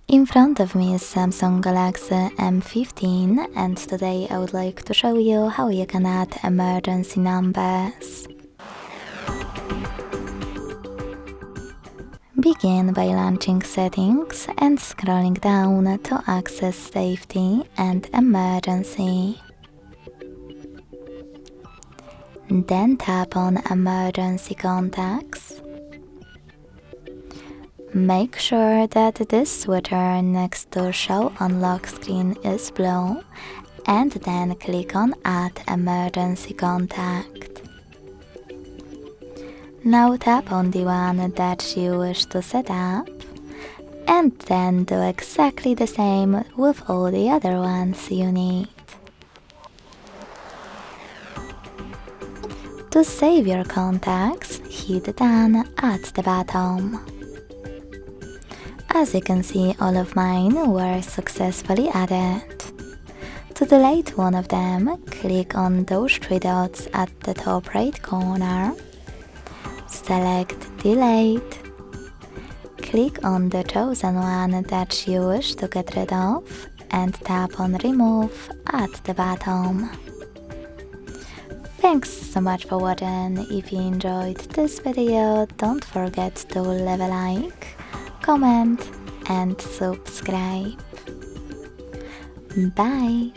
In front of me is Samsung Galaxy M15, and today I would like to show you how you can add emergency numbers. Begin by launching Settings and scrolling down to access Safety and Emergency. Then tap on Emergency Contacts. Make sure that this switcher next to Show on Lock Screen is blue, and then click on Add Emergency Contact. Now tap on the one that you wish to set up, and then do exactly the same with all the other ones you need. To save your contacts, hit Done at the bottom. As you can see, all of mine were successfully added. To delete one of them, click on those three dots at the top right corner. Select Delete. Click on the chosen one that you wish to get rid of and tap on Remove at the bottom. Thanks so much for watching. If you enjoyed this video, don't forget to leave a like, comment and subscribe. Bye!